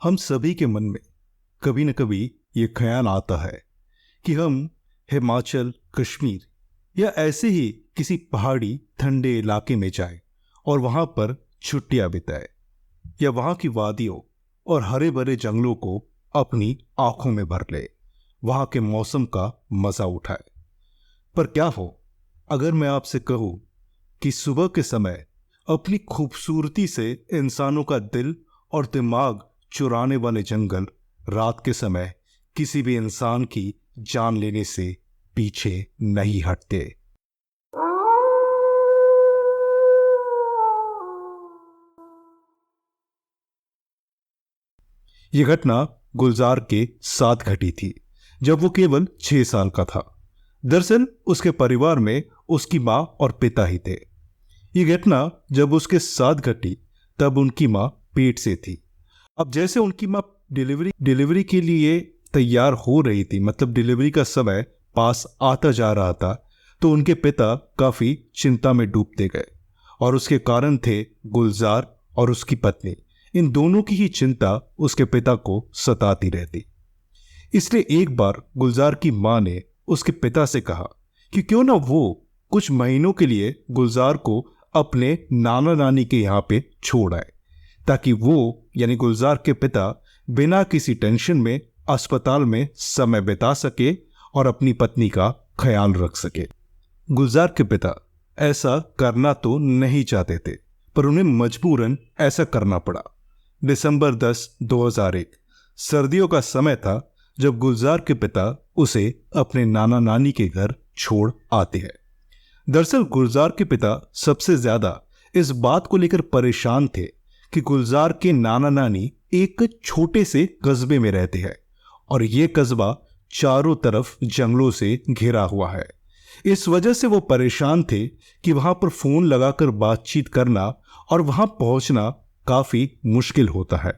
हम सभी के मन में कभी न कभी ये ख्याल आता है कि हम हिमाचल, कश्मीर या ऐसे ही किसी पहाड़ी ठंडे इलाके में जाएं और वहां पर छुट्टियां बिताएं, या वहां की वादियों और हरे भरे जंगलों को अपनी आंखों में भर ले, वहां के मौसम का मजा उठाए। पर क्या हो अगर मैं आपसे कहूं कि सुबह के समय अपनी खूबसूरती से इंसानों का दिल और दिमाग चुराने वाले जंगल रात के समय किसी भी इंसान की जान लेने से पीछे नहीं हटते। यह घटना गुलजार के साथ घटी थी जब वो केवल 6 साल का था। दरअसल उसके परिवार में उसकी माँ और पिता ही थे। ये घटना जब उसके साथ घटी तब उनकी माँ पेट से थी। अब जैसे उनकी माँ डिलीवरी के लिए तैयार हो रही थी, मतलब डिलीवरी का समय पास आता जा रहा था, तो उनके पिता काफी चिंता में डूबते गए। और उसके कारण थे गुलजार और उसकी पत्नी। इन दोनों की ही चिंता उसके पिता को सताती रहती। इसलिए एक बार गुलजार की माँ ने उसके पिता से कहा कि क्यों ना वो कुछ महीनों के लिए गुलजार को अपने नाना नानी के यहाँ पे छोड़ आए, ताकि वो यानी गुलजार के पिता बिना किसी टेंशन में अस्पताल में समय बिता सके और अपनी पत्नी का ख्याल रख सके। गुलजार के पिता ऐसा करना तो नहीं चाहते थे, पर उन्हें मजबूरन ऐसा करना पड़ा। दिसंबर 10, 2001 सर्दियों का समय था जब गुलजार के पिता उसे अपने नाना नानी के घर छोड़ आते हैं। दरअसल गुलजार के पिता सबसे ज्यादा इस बात को लेकर परेशान थे कि गुलजार के नाना नानी एक छोटे से कस्बे में रहते हैं और ये कस्बा चारों तरफ जंगलों से घिरा हुआ है। इस वजह से वो परेशान थे कि वहां पर फोन लगाकर बातचीत करना और वहां पहुंचना काफी मुश्किल होता है।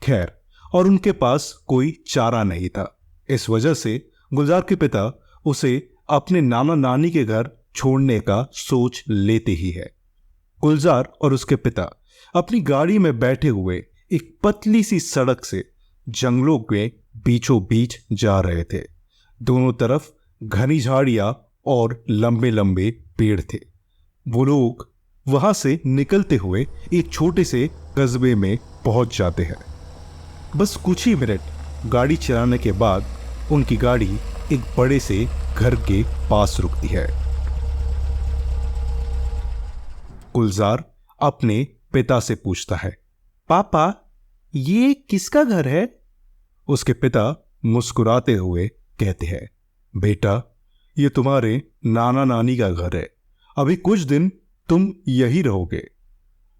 खैर, और उनके पास कोई चारा नहीं था। इस वजह से गुलजार के पिता उसे अपने नाना नानी के घर छोड़ने का सोच लेते ही है। गुलजार और उसके पिता अपनी गाड़ी में बैठे हुए एक पतली सी सड़क से जंगलों के बीचों बीच जा रहे थे। दोनों तरफ घनी झाड़ियां और लंबे लंबे पेड़ थे। वो लोग वहां से निकलते हुए एक छोटे से कस्बे में पहुंच जाते हैं। बस कुछ ही मिनट गाड़ी चलाने के बाद उनकी गाड़ी एक बड़े से घर के पास रुकती है। गुलजार अपने पिता से पूछता है, पापा, ये किसका घर है? उसके पिता मुस्कुराते हुए कहते हैं, बेटा, ये तुम्हारे नाना नानी का घर है। अभी कुछ दिन तुम यही रहोगे।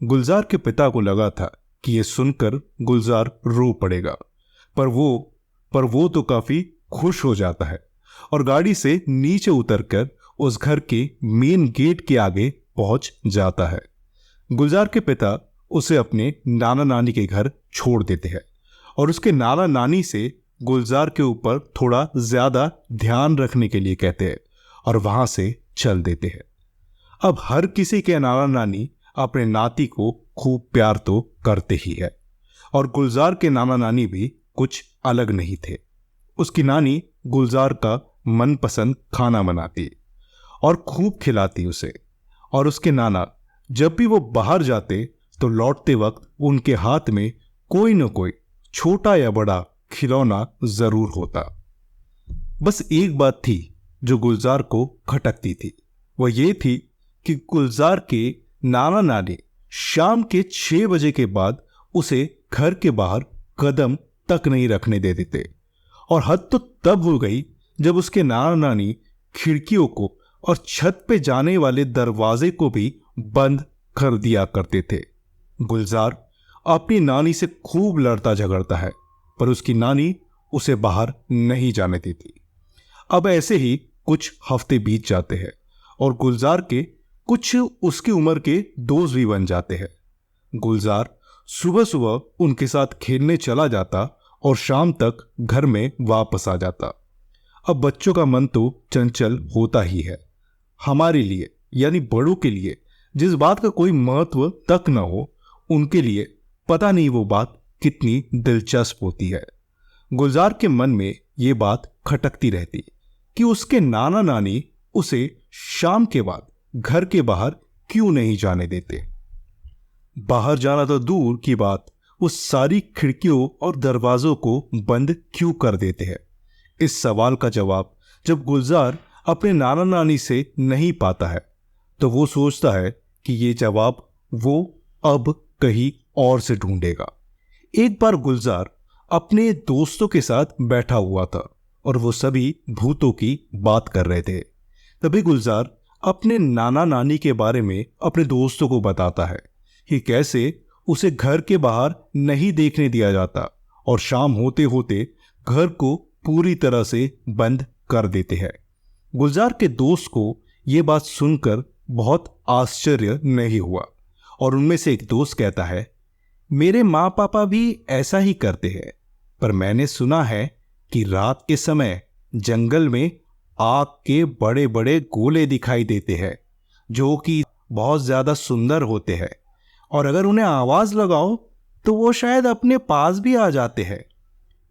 गुलजार के पिता को लगा था कि ये सुनकर गुलजार रो पड़ेगा, पर वो तो काफी खुश हो जाता है और गाड़ी से नीचे उतरकर उस घर के मेन गेट के आगे पहुंच जाता है। गुलजार के पिता उसे अपने नाना नानी के घर छोड़ देते हैं और उसके नाना नानी से गुलजार के ऊपर थोड़ा ज्यादा ध्यान रखने के लिए कहते हैं और वहां से चल देते हैं। अब हर किसी के नाना नानी अपने नाती को खूब प्यार तो करते ही है, और गुलजार के नाना नानी भी कुछ अलग नहीं थे। उसकी नानी गुलजार का मनपसंद खाना बनाती और खूब खिलाती उसे, और उसके नाना जब भी वो बाहर जाते तो लौटते वक्त उनके हाथ में कोई न कोई छोटा या बड़ा खिलौना जरूर होता। बस एक बात थी जो गुलजार को खटकती थी। वो ये थी कि गुलजार के नाना नानी शाम के 6 बजे के बाद उसे घर के बाहर कदम तक नहीं रखने दे देते। और हद तो तब हो गई जब उसके नाना नानी खिड़कियों को और छत पे जाने वाले दरवाजे को भी बंद कर दिया करते थे। गुलजार अपनी नानी से खूब लड़ता झगड़ता है, पर उसकी नानी उसे बाहर नहीं जाने देती। अब ऐसे ही कुछ हफ्ते बीत जाते हैं और गुलजार के कुछ उसकी उम्र के दोस्त भी बन जाते हैं। गुलजार सुबह सुबह उनके साथ खेलने चला जाता और शाम तक घर में वापस आ जाता। अब बच्चों का मन तो चंचल होता ही है। हमारे लिए यानी बड़ों के लिए जिस बात का कोई महत्व तक न हो, उनके लिए पता नहीं वो बात कितनी दिलचस्प होती है। गुलजार के मन में ये बात खटकती रहती कि उसके नाना नानी उसे शाम के बाद घर के बाहर क्यों नहीं जाने देते। बाहर जाना तो दूर की बात, वो सारी खिड़कियों और दरवाजों को बंद क्यों कर देते हैं। इस सवाल का जवाब जब गुलजार अपने नाना नानी से नहीं पाता है तो वो सोचता है कि ये जवाब वो अब कहीं और से ढूंढेगा। एक बार गुलजार अपने दोस्तों के साथ बैठा हुआ था और वो सभी भूतों की बात कर रहे थे। तभी गुलजार अपने नाना नानी के बारे में अपने दोस्तों को बताता है कि कैसे उसे घर के बाहर नहीं देखने दिया जाता और शाम होते होते घर को पूरी तरह से बंद कर देते हैं। गुलजार के दोस्त को यह बात सुनकर बहुत आश्चर्य नहीं हुआ और उनमें से एक दोस्त कहता है, मेरे माँ पापा भी ऐसा ही करते हैं, पर मैंने सुना है कि रात के समय जंगल में आग के बड़े बड़े गोले दिखाई देते हैं जो कि बहुत ज्यादा सुंदर होते हैं और अगर उन्हें आवाज लगाओ तो वो शायद अपने पास भी आ जाते हैं।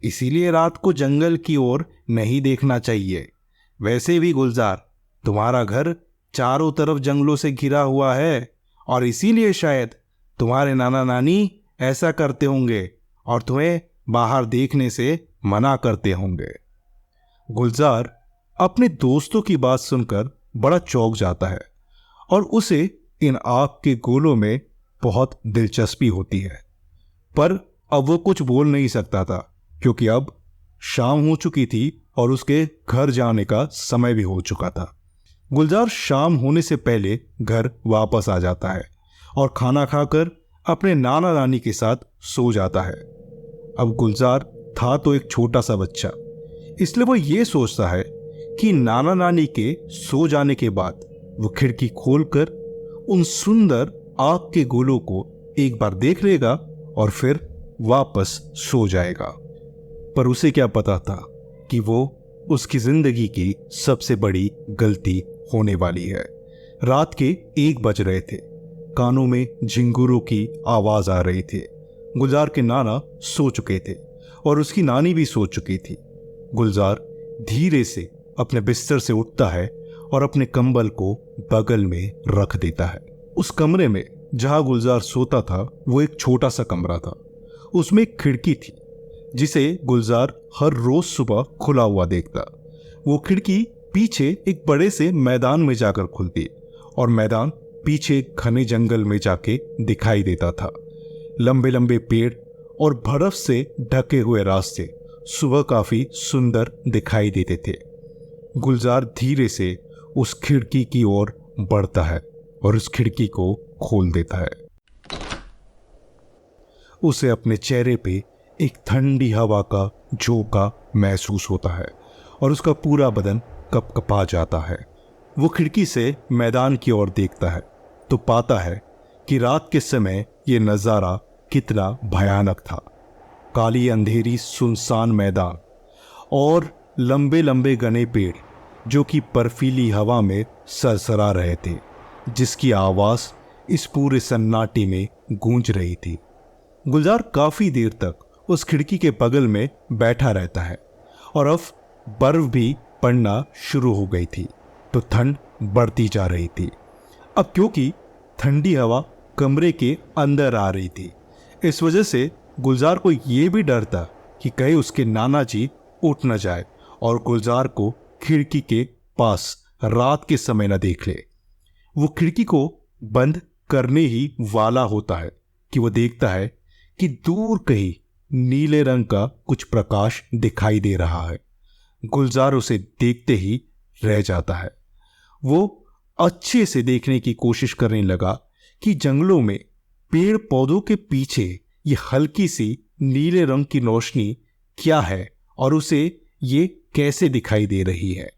इसीलिए रात को जंगल की ओर नहीं देखना चाहिए। वैसे भी गुलजार, तुम्हारा घर चारों तरफ जंगलों से घिरा हुआ है और इसीलिए शायद तुम्हारे नाना नानी ऐसा करते होंगे और तुम्हें बाहर देखने से मना करते होंगे। गुलजार अपने दोस्तों की बात सुनकर बड़ा चौंक जाता है और उसे इन आग के गोलों में बहुत दिलचस्पी होती है, पर अब वो कुछ बोल नहीं सकता था क्योंकि अब शाम हो चुकी थी और उसके घर जाने का समय भी हो चुका था। गुलजार शाम होने से पहले घर वापस आ जाता है और खाना खाकर अपने नाना नानी के साथ सो जाता है। अब गुलजार था तो एक छोटा सा बच्चा, इसलिए वो ये सोचता है कि नाना नानी के सो जाने के बाद वो खिड़की खोलकर उन सुंदर आग के गोलों को एक बार देख लेगा और फिर वापस सो जाएगा। पर उसे क्या पता था कि वो उसकी जिंदगी की सबसे बड़ी गलती होने वाली है। रात के 1 बज रहे थे, कानों में झिंगुरों की आवाज आ रही थी। गुलजार के नाना सो चुके थे और उसकी नानी भी सो चुकी थी। गुलजार धीरे से अपने बिस्तर से उठता है और अपने कंबल को बगल में रख देता है। उस कमरे में जहां गुलजार सोता था वो एक छोटा सा कमरा था। उसमें एक खिड़की थी जिसे गुलजार हर रोज सुबह खुला हुआ देखता। वो खिड़की पीछे एक बड़े से मैदान में जाकर खुलती और मैदान पीछे घने जंगल में जाके दिखाई देता था। लंबे लंबे पेड़ और बर्फ से ढके हुए रास्ते सुबह काफी सुंदर दिखाई देते थे। गुलजार धीरे से उस खिड़की की ओर बढ़ता है और उस खिड़की को खोल देता है। उसे अपने चेहरे पे एक ठंडी हवा का झोंका महसूस होता है और उसका पूरा बदन कपकपा जाता है। वो खिड़की से मैदान की ओर देखता है तो पाता है कि रात के समय ये नज़ारा कितना भयानक था। काली अंधेरी सुनसान मैदान और लंबे लंबे घने पेड़ जो कि बर्फीली हवा में सरसरा रहे थे, जिसकी आवाज़ इस पूरे सन्नाटे में गूंज रही थी। गुलजार काफ़ी देर तक उस खिड़की के बगल में बैठा रहता है और अब बर्फ भी पड़ना शुरू हो गई थी तो ठंड बढ़ती जा रही थी। अब क्योंकि ठंडी हवा कमरे के अंदर आ रही थी, इस वजह से गुलजार को ये भी डर था कि कहीं उसके नाना जी उठ न जाए और गुलजार को खिड़की के पास रात के समय न देख ले। वो खिड़की को बंद करने ही वाला होता है कि वो देखता है कि दूर कहीं नीले रंग का कुछ प्रकाश दिखाई दे रहा है। गुलजार उसे देखते ही रह जाता है। वो अच्छे से देखने की कोशिश करने लगा कि जंगलों में पेड़ पौधों के पीछे ये हल्की सी नीले रंग की रोशनी क्या है और उसे ये कैसे दिखाई दे रही है।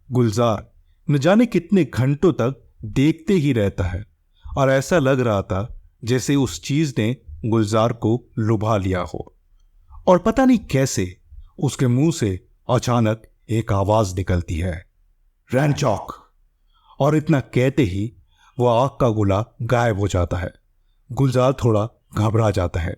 गुलजार न जाने कितने घंटों तक देखते ही रहता है और ऐसा लग रहा था जैसे उस चीज ने गुलजार को लुभा लिया हो। और पता नहीं कैसे उसके मुंह से अचानक एक आवाज निकलती है, रैनचौक। और इतना कहते ही वो आग का गोला गायब हो जाता है। गुलजार थोड़ा घबरा जाता है।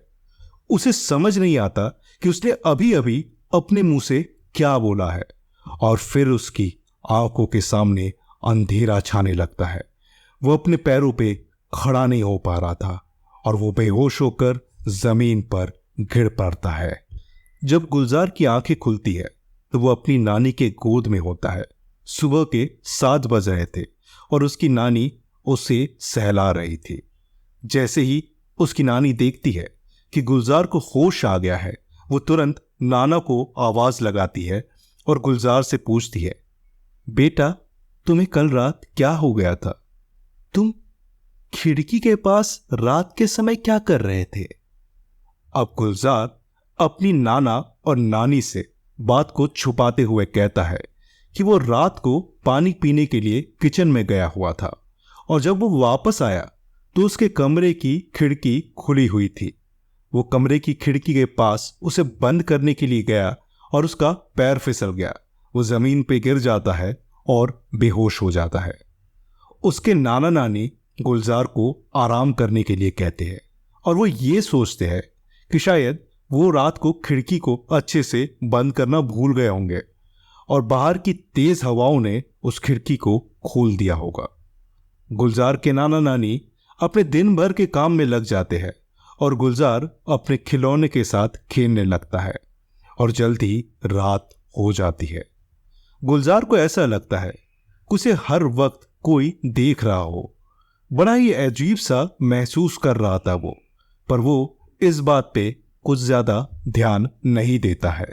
उसे समझ नहीं आता कि उसने अभी अभी अपने मुंह से क्या बोला है, और फिर उसकी आंखों के सामने अंधेरा छाने लगता है। वो अपने पैरों पे खड़ा नहीं हो पा रहा था और वो बेहोश होकर जमीन पर गिर पड़ता है। जब गुलजार की आंखें खुलती है तो वो अपनी नानी के गोद में होता है। सुबह के 7 बज रहे थे और उसकी नानी उसे सहला रही थी। जैसे ही उसकी नानी देखती है कि गुलजार को होश आ गया है, वो तुरंत नाना को आवाज लगाती है और गुलजार से पूछती है, बेटा, तुम्हें कल रात क्या हो गया था? तुम खिड़की के पास रात के समय क्या कर रहे थे? अब गुलजार अपनी नाना और नानी से बात को छुपाते हुए कहता है कि वो रात को पानी पीने के लिए किचन में गया हुआ था और जब वो वापस आया तो उसके कमरे की खिड़की खुली हुई थी। वो कमरे की खिड़की के पास उसे बंद करने के लिए गया और उसका पैर फिसल गया। वो जमीन पे गिर जाता है और बेहोश हो जाता है। उसके नाना नानी गुलजार को आराम करने के लिए कहते हैं और वो ये सोचते हैं कि शायद वो रात को खिड़की को अच्छे से बंद करना भूल गए होंगे और बाहर की तेज हवाओं ने उस खिड़की को खोल दिया होगा। गुलजार के नाना नानी अपने दिन भर के काम में लग जाते हैं और गुलजार अपने खिलौने के साथ खेलने लगता है और जल्द ही रात हो जाती है। गुलजार को ऐसा लगता है कि उसे हर वक्त कोई देख रहा हो। बड़ा ही अजीब सा महसूस कर रहा था वो, पर वो इस बात पे कुछ ज्यादा ध्यान नहीं देता है।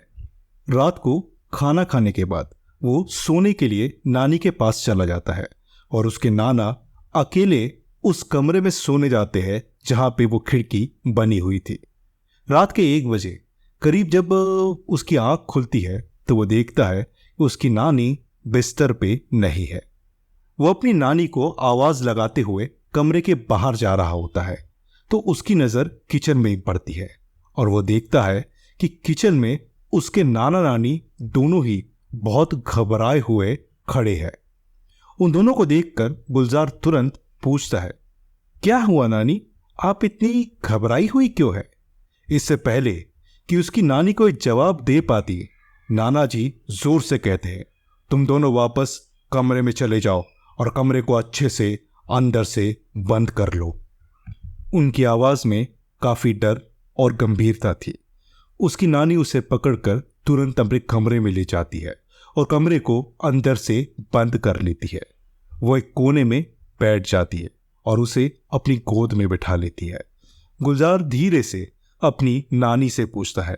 रात को खाना खाने के बाद वो सोने के लिए नानी के पास चला जाता है और उसके नाना अकेले उस कमरे में सोने जाते हैं जहां पे वो खिड़की बनी हुई थी। रात के 1 बजे करीब जब उसकी आंख खुलती है तो वो देखता है कि उसकी नानी बिस्तर पे नहीं है। वो अपनी नानी को आवाज लगाते हुए कमरे के बाहर जा रहा होता है तो उसकी नजर किचन में ही पड़ती है और वो देखता है कि किचन में उसके नाना नानी दोनों ही बहुत घबराए हुए खड़े हैं। उन दोनों को देखकर गुलजार तुरंत पूछता है, क्या हुआ नानी, आप इतनी घबराई हुई क्यों है? इससे पहले कि उसकी नानी कोई जवाब दे पाती, नाना जी जोर से कहते हैं, तुम दोनों वापस कमरे में चले जाओ और कमरे को अच्छे से अंदर से बंद कर लो। उनकी आवाज में काफी डर और गंभीरता थी। उसकी नानी उसे पकड़कर तुरंत अपने कमरे में ले जाती है और कमरे को अंदर से बंद कर लेती है। वो एक कोने में बैठ जाती है और उसे अपनी गोद में बिठा लेती है। गुलजार धीरे से अपनी नानी से पूछता है,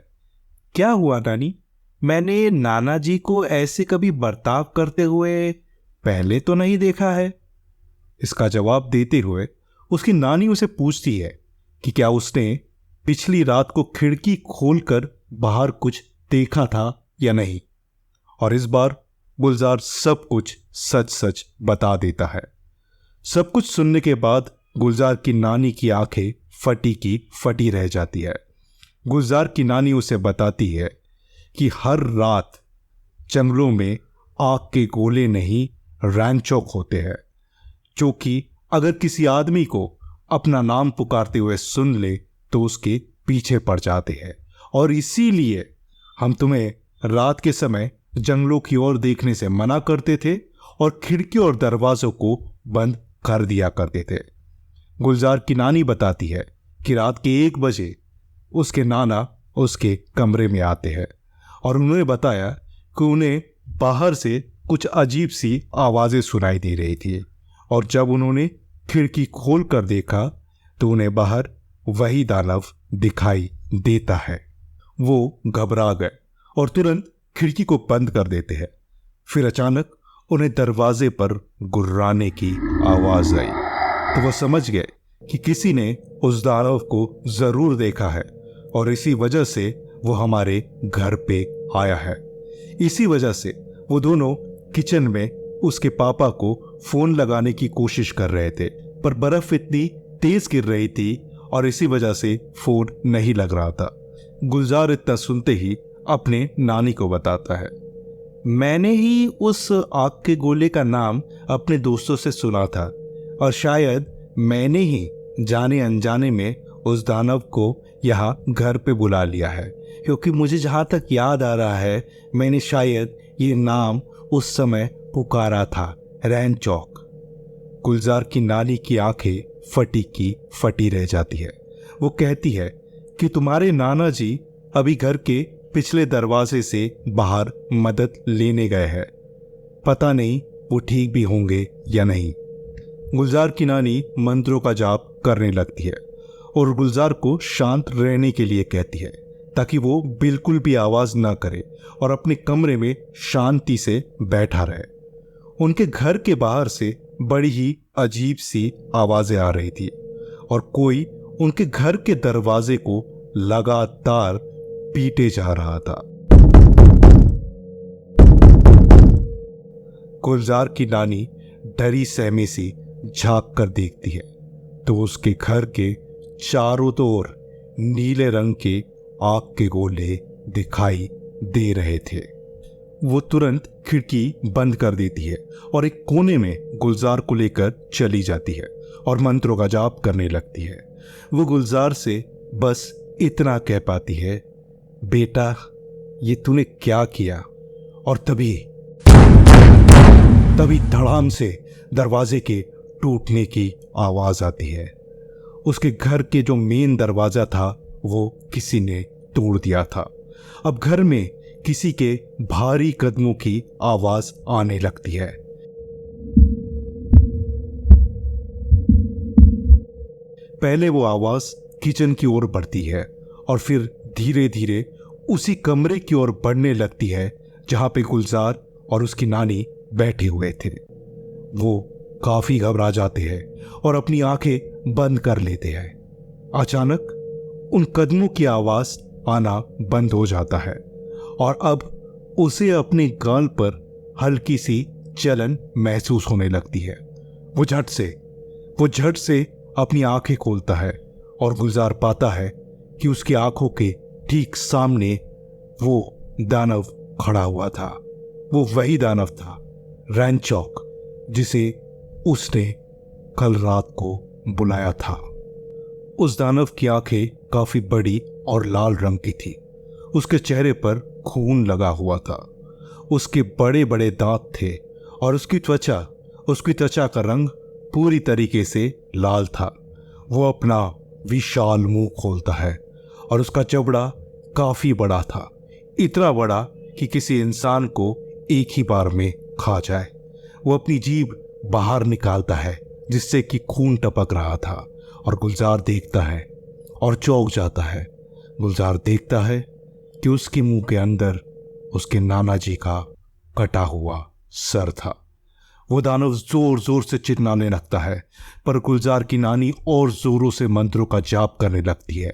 क्या हुआ नानी? मैंने नाना जी को ऐसे कभी बर्ताव करते हुए पहले तो नहीं देखा है। इसका जवाब देते हुए उसकी नानी उसे पूछती है कि क्या उसने पिछली रात को खिड़की खोलकर बाहर कुछ देखा था या नहीं। और इस बार गुलजार सब कुछ सच सच बता देता है। सब कुछ सुनने के बाद गुलजार की नानी की आंखें फटी की फटी रह जाती है। गुलजार की नानी उसे बताती है कि हर रात जंगलों में आग के गोले नहीं रैंचोक होते हैं, जो कि अगर किसी आदमी को अपना नाम पुकारते हुए सुन ले तो उसके पीछे पड़ जाते हैं और इसीलिए हम तुम्हें रात के समय जंगलों की ओर देखने से मना करते थे और खिड़की और दरवाजों को बंद कर दिया करते थे। गुलजार की नानी बताती है कि रात के 1 बजे उसके नाना उसके कमरे में आते हैं और उन्होंने बताया कि उन्हें बाहर से कुछ अजीब सी आवाजें सुनाई दे रही थी और जब उन्होंने खिड़की खोल कर देखा तो उन्हें बाहर वही दानव दिखाई देता है। वो घबरा गए और तुरंत खिड़की को बंद कर देते हैं। फिर अचानक उन्हें दरवाजे पर गुर्राने की आवाज आई तो वो समझ गए कि किसी ने उस दानव को जरूर देखा है और इसी वजह से वो हमारे घर पे आया है। इसी वजह से वो दोनों किचन में उसके पापा को फोन लगाने की कोशिश कर रहे थे, पर बर्फ इतनी तेज गिर रही थी और इसी वजह से फोन नहीं लग रहा था। गुलजार इतना सुनते ही अपने नानी को बताता है, मैंने ही उस आग के गोले का नाम अपने दोस्तों से सुना था और शायद मैंने ही जाने अनजाने में उस दानव को यहाँ घर पे बुला लिया है, क्योंकि मुझे जहाँ तक याद आ रहा है मैंने शायद ये नाम उस समय पुकारा था, रैनचौक। गुलजार की नानी की आंखें फटी की फटी रह जाती है। वो कहती है कि तुम्हारे नाना जी अभी घर के पिछले दरवाजे से बाहर मदद लेने गए हैं, पता नहीं वो ठीक भी होंगे या नहीं। गुलजार की नानी मंत्रों का जाप करने लगती है और गुलजार को शांत रहने के लिए कहती है, ताकि वो बिल्कुल भी आवाज ना करे और अपने कमरे में शांति से बैठा रहे। उनके घर के बाहर से बड़ी ही अजीब सी आवाजें आ रही थी और कोई उनके घर के दरवाजे को लगातार पीटे जा रहा था। गुलजार की नानी डरी सहमी सी झांक कर देखती है तो उसके घर के चारों ओर नीले रंग के आग के गोले दिखाई दे रहे थे। वो तुरंत खिड़की बंद कर देती है और एक कोने में गुलजार को लेकर चली जाती है और मंत्रों का जाप करने लगती है। वो गुलजार से बस इतना कह पाती है, बेटा ये तूने क्या किया। और तभी धड़ाम से दरवाजे के टूटने की आवाज आती है। उसके घर के जो मेन दरवाजा था वो किसी ने तोड़ दिया था। अब घर में किसी के भारी कदमों की आवाज आने लगती है। पहले वो आवाज किचन की ओर बढ़ती है और फिर धीरे धीरे उसी कमरे की ओर बढ़ने लगती है जहां पे गुलजार और उसकी नानी बैठे हुए थे। वो काफी घबरा जाते हैं और अपनी आंखें बंद कर लेते हैं। अचानक उन कदमों की आवाज आना बंद हो जाता है और अब उसे अपने गाल पर हल्की सी जलन महसूस होने लगती है। वो झट से अपनी आंखें खोलता है और गुलजार पाता है कि उसकी आंखों के ठीक सामने वो दानव खड़ा हुआ था। वो वही दानव था, रैनचौक, जिसे उसने कल रात को बुलाया था। उस दानव की आंखें काफी बड़ी और लाल रंग की थी। उसके चेहरे पर खून लगा हुआ था। उसके बड़े बड़े दांत थे और उसकी त्वचा का रंग पूरी तरीके से लाल था। वो अपना विशाल मुंह खोलता है और उसका जबड़ा काफी बड़ा था, इतना बड़ा कि किसी इंसान को एक ही बार में खा जाए। वो अपनी जीभ बाहर निकालता है जिससे कि खून टपक रहा था और गुलजार देखता है और चौंक जाता है। गुलजार देखता है कि उसके मुंह के अंदर उसके नाना जी का कटा हुआ सर था। वो दानव जोर जोर से चिल्लाने लगता है, पर गुलजार की नानी और जोरों से मंत्रों का जाप करने लगती है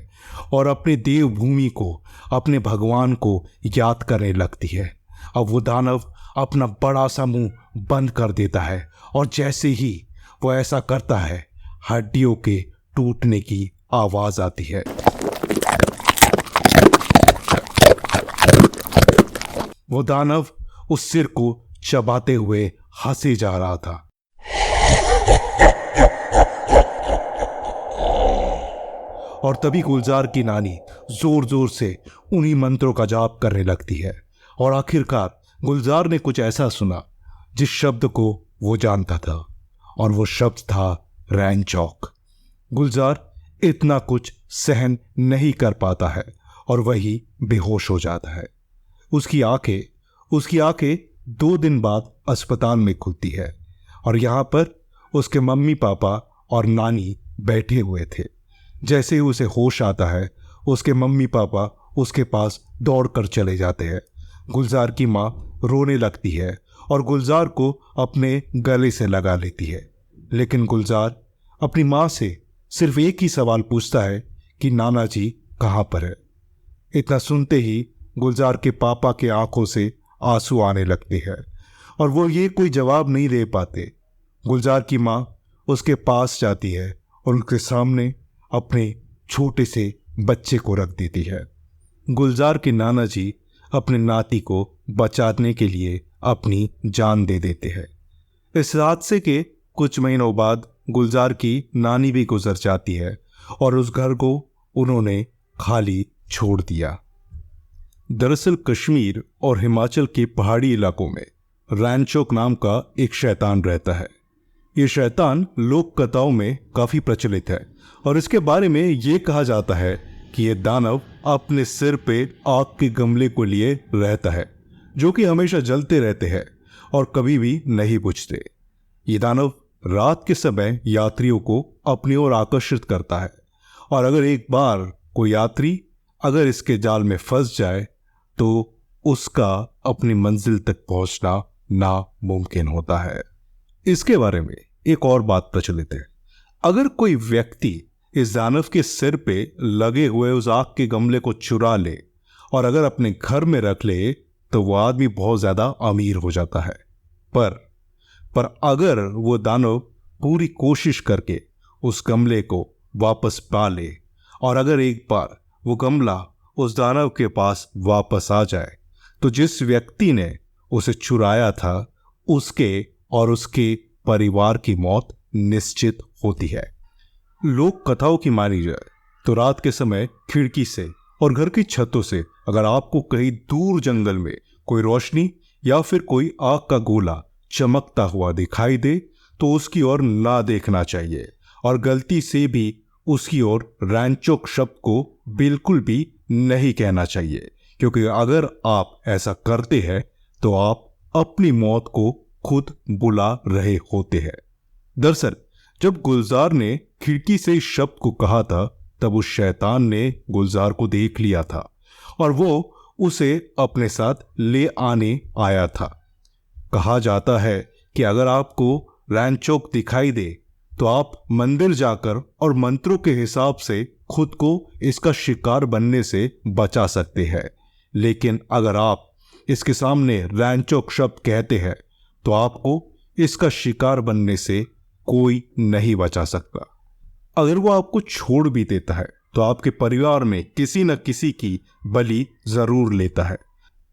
और अपने देवभूमि को, अपने भगवान को याद करने लगती है। अब वो दानव अपना बड़ा सा मुंह बंद कर देता है और जैसे ही वो ऐसा करता है, हड्डियों के टूटने की आवाज आती है। वो दानव उस सिर को चबाते हुए हंसे जा रहा था। और तभी गुलजार की नानी जोर जोर से उन्हीं मंत्रों का जाप करने लगती है और आखिरकार गुलजार ने कुछ ऐसा सुना जिस शब्द को वो जानता था, और वो शब्द था रैनचौक। गुलजार इतना कुछ सहन नहीं कर पाता है और वही बेहोश हो जाता है। उसकी आंखें 2 दिन बाद अस्पताल में खुलती है और यहाँ पर उसके मम्मी पापा और नानी बैठे हुए थे। जैसे ही उसे होश आता है, उसके मम्मी पापा उसके पास दौड़कर चले जाते हैं। गुलजार की माँ रोने लगती है और गुलजार को अपने गले से लगा लेती है, लेकिन गुलजार अपनी माँ से सिर्फ एक ही सवाल पूछता है कि नाना जी कहाँ पर है। इतना सुनते ही गुलजार के पापा के आंखों से आंसू आने लगते हैं और वो ये कोई जवाब नहीं दे पाते। गुलजार की माँ उसके पास जाती है और उनके सामने अपने छोटे से बच्चे को रख देती है। गुलजार के नाना जी अपने नाती को बचाने के लिए अपनी जान दे देते हैं। इस हादसे के कुछ महीनों बाद गुलजार की नानी भी गुजर जाती है और उस घर को उन्होंने खाली छोड़ दिया। दरअसल कश्मीर और हिमाचल के पहाड़ी इलाकों में रैंचोक नाम का एक शैतान रहता है। ये शैतान लोक कथाओं में काफी प्रचलित है और इसके बारे में ये कहा जाता है कि ये दानव अपने सिर पे आग के गमले को लिए रहता है, जो कि हमेशा जलते रहते हैं और कभी भी नहीं बुझते। ये दानव रात के समय यात्रियों को अपनी ओर आकर्षित करता है और अगर एक बार कोई यात्री अगर इसके जाल में फंस जाए तो उसका अपनी मंजिल तक पहुंचना नामुमकिन होता है। इसके बारे में एक और बात प्रचलित है। अगर कोई व्यक्ति इस दानव के सिर पे लगे हुए उस आग के गमले को चुरा ले और अगर अपने घर में रख ले तो वो आदमी बहुत ज्यादा अमीर हो जाता है। पर अगर वो दानव पूरी कोशिश करके उस गमले को वापस पा ले और अगर एक बार वो गमला उस दानव के पास वापस आ जाए तो जिस व्यक्ति ने उसे चुराया था उसके और उसके परिवार की मौत निश्चित होती है। लोक कथाओं की मानी जाए तो रात के समय खिड़की से और घर की छतों से अगर आपको कहीं दूर जंगल में कोई रोशनी या फिर कोई आग का गोला चमकता हुआ दिखाई दे तो उसकी ओर ना देखना चाहिए और गलती से भी उसकी ओर रैंचोक शब्द को बिल्कुल भी नहीं कहना चाहिए, क्योंकि अगर आप ऐसा करते हैं तो आप अपनी मौत को खुद बुला रहे होते हैं। दरअसल जब गुलजार ने खिड़की से इस शब्द को कहा था तब उस शैतान ने गुलजार को देख लिया था और वो उसे अपने साथ ले आने आया था। कहा जाता है कि अगर आपको रैंचोक दिखाई दे तो आप मंदिर जाकर और मंत्रों के हिसाब से खुद को इसका शिकार बनने से बचा सकते हैं, लेकिन अगर आप इसके सामने रैंचोक शब्द कहते हैं तो आपको इसका शिकार बनने से कोई नहीं बचा सकता। अगर वो आपको छोड़ भी देता है तो आपके परिवार में किसी न किसी की बलि जरूर लेता है।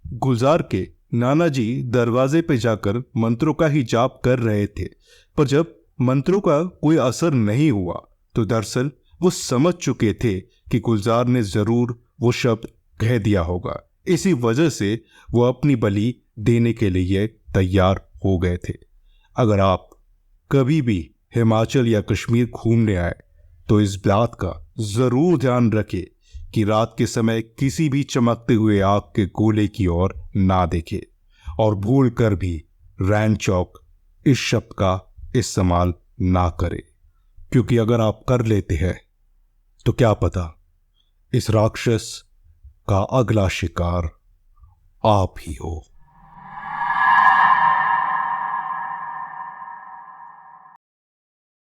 गुलजार के नाना जी दरवाजे पे जाकर मंत्रों का ही जाप कर रहे थे, पर जब मंत्रों का कोई असर नहीं हुआ तो दरअसल वो समझ चुके थे कि गुलजार ने जरूर वो शब्द कह दिया होगा। इसी वजह से वो अपनी बलि देने के लिए तैयार हो गए थे। अगर आप कभी भी हिमाचल या कश्मीर घूमने आए तो इस बात का जरूर ध्यान रखें कि रात के समय किसी भी चमकते हुए आग के गोले की ओर ना देखें और भूल कर भी रैंचोक इस शब्द का इस्तेमाल ना करें, क्योंकि अगर आप कर लेते हैं तो क्या पता इस राक्षस का अगला शिकार आप ही हो।